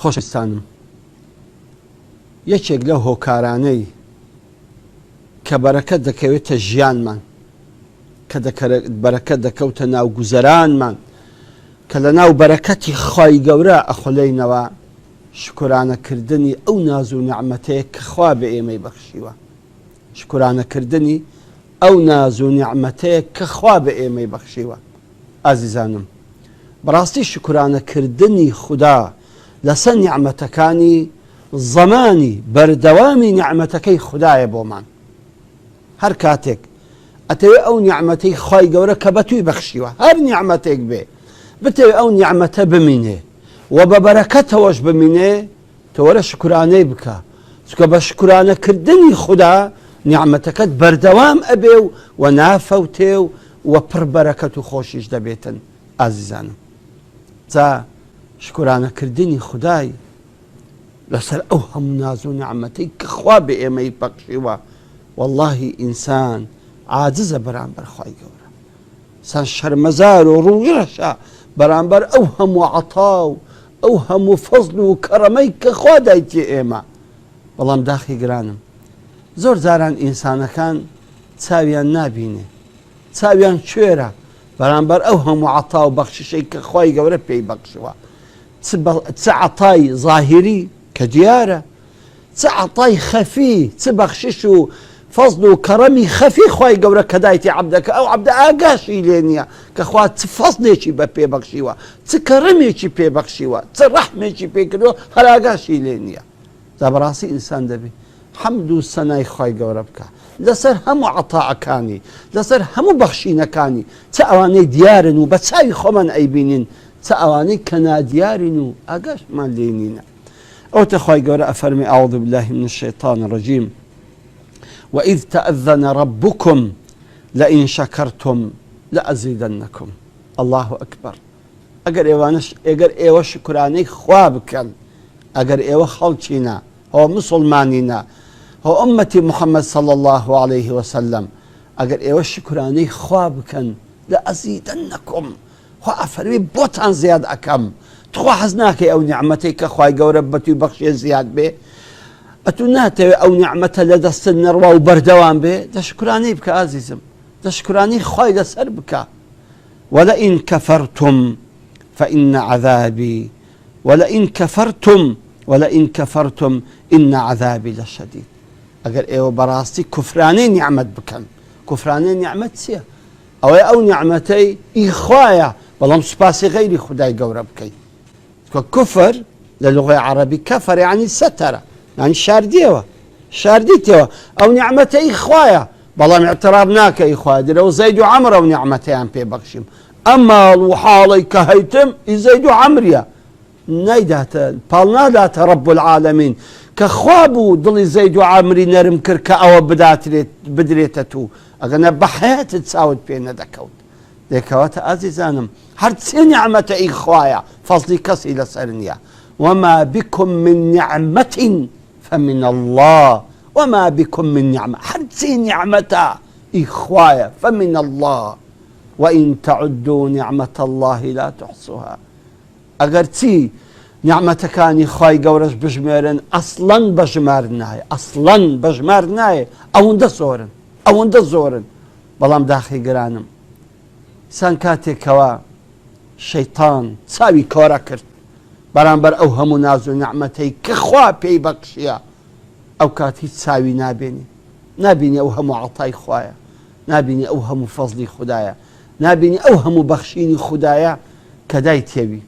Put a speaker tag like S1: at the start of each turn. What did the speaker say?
S1: خۆشەویستانم، یەکێک لەو هۆکارانەی کە بەرەکەت دەکەوێتە ژیانمان، کە بەرەکەت دەکەوتە ناو گوزەرانمان، کە لە ناو بەرەکەتی خوای گەورە ئەخولەینەوە، شکرانەکردنی ئەو ناز و نیعمەتەیە کە خوا بە ئێمەی بەخشیوە. شکرانەکردنی ئەو ناز و نیعمەتەیە کە خوا بە ئێمەی بەخشیوە. ئازیزانم، بەڕاستی شکرانەکردنی خوددا لەسەر نیعمەتەکانی زەمانی بەردەوامی نیعمەتەکەی خوددایە بۆمان. هەر کاتێک ئەتەوێت ئەو نیعمەتەی خوای گەورە کە بە توی بەخشیوە، هەر نیعمەتێک بێ، بتەوێت ئەو نیعمەتە بمینێ و بە بەرەکەتەوەش بمینێ، تۆوەرە شکرانەی بکە، چونکە بە شکرانەکردنی خوددا نیعمەتەکەت بەردەوام ئەبێ و نافەوتێ و پڕ بەرەکەت و خۆشیش دەبێتن. ئازیزانم، جا شکرانەکردنی خودای لەسەر ئەو هەموو ناز و نیعمەتەی کە خوا بە ئێمەی بەخشیوە، واللهی ئینسان عاجزە بەرامبەر خوای گەورە، ئینسان شەرمەزار و ڕوویڕەشە بەرامبەر ئەو هەموو عەتا و ئەو هەموو فەزل و کەڕەمەی کە خوا دایتێ ئێمە. بەڵام داخی گرانم، زۆر جاران ئینسانەکان چاویان نابینێ، چاویان کوێرە بەرامبەر ئەو هەموو عەتا و بەخششەی کە خوای گەورە پێی بەخشیوە، چ عەتای زاهیری کە دیارە، چ عەتای خەفی، چ بەخشش و فەزل و کەڕەمی خەفی خوای گەورە کە دایتی عەبدەکە، ئەو عەبدە ئاگاشی لێ نییە کە خوا چ فەزلێکی بە پێبەخشیوە، چ کەڕەمێکی پێبەخشیوە، چ ڕەحمێکی پێکردووە، هەر ئاگاشی لێ نییە. جا بەڕاستی ئینسان دەبێ حەمد و سەنای خوای گەورە بکە لەسەر هەموو عەتاعەکانی، لەسەر هەموو بەخشینەکانی، چ ئەوانەی دیارن و بە چاوی خۆمان ئەیبینین، چ ئەوانەی کە نادیارین و ئاگاشمان لێ نینە. ئەوتە خوای گەورە ئەفەرمی ئەعوذ بالله من الشیطان الرجیم وإذ تأذن ربكم لئن شكرتم لأزيدنكم. الله أكبر. ئەگەر ئێوە شکرانەی خوا بکەن، ئەگەر ئێوە خەڵکینە، هەو مسلمانینە، هەو ئومەتی محەممەد صلی الله عليه وسلم، ئەگەر ئێوە شکرانەی خوا بکەن لأزيدنكم، خوا ئەفەرمی بۆتان زیاد ئەکەم. تخوا حەز ناکەی ئەو نیعمەتەی کە خوای گەورە بەتوی بەخشێ زیاد بێ، ئەتو ناتەوێت ئەو نیعمەتە لە دەستت نەڕوا و بەردەوام بێ، دەشکرانەی بکە ئازیزم، دەشکرانەی خوای لەسەر بکە. ولئن كفرتم فإن عذابي ولئن كفرتم إن عذابي لشديد. ئەگەر ئێوە بەڕاستی کوفرانەی نیعمەت بکەن، کوفرانەی نیعمەت چییە؟ ئەوەی ئەو نیعمەتەی ئیخوایە، بەڵام سوپاسی غەیری خودای گەورە بکەیت. كفر للغة العربية كفر يعني ستر، يعني شارديوه، شارديتيوه أو نعمتي إخوايا، بلام اعترابناك إخوايا لو زيد وعمر أو نعمتين بي بخشم، أما وحالي كهيتم زيد وعمريا نيدات بالنادات رب العالمين كخوابو ضلي زيد وعمري نرم كركا أو بدريتتو أغنى بحياة تساود بينا دكوت ديكوات عزيزانم هرتسي نعمة إخوايا فضلي كسي لسرنيا وما بكم من نعمة فمن الله وما بكم من نعمة هرتسي نعمة إخوايا فمن الله وإن تعدوا نعمة الله لا تحصوها. أغرتي نعمة كان إخواي قورش بجميرن أصلا بجمارناي، أصلا بجمارناي أو اند زورن بلام داخل قرانم سان كاتي كوا شيطان تساوي كورا كرت بەرامبەر ئەو هەموو ناز و نیعمەتەی کە خوا پێی بەخشیە، ئەو کات هیچ چاوی نابینی ئەو هەموو عەتای خوایە، نابینی ئەو هەموو فەزلی خودایە، نابینی ئەو هەموو بەخشینی خودایە کە دایتێوی.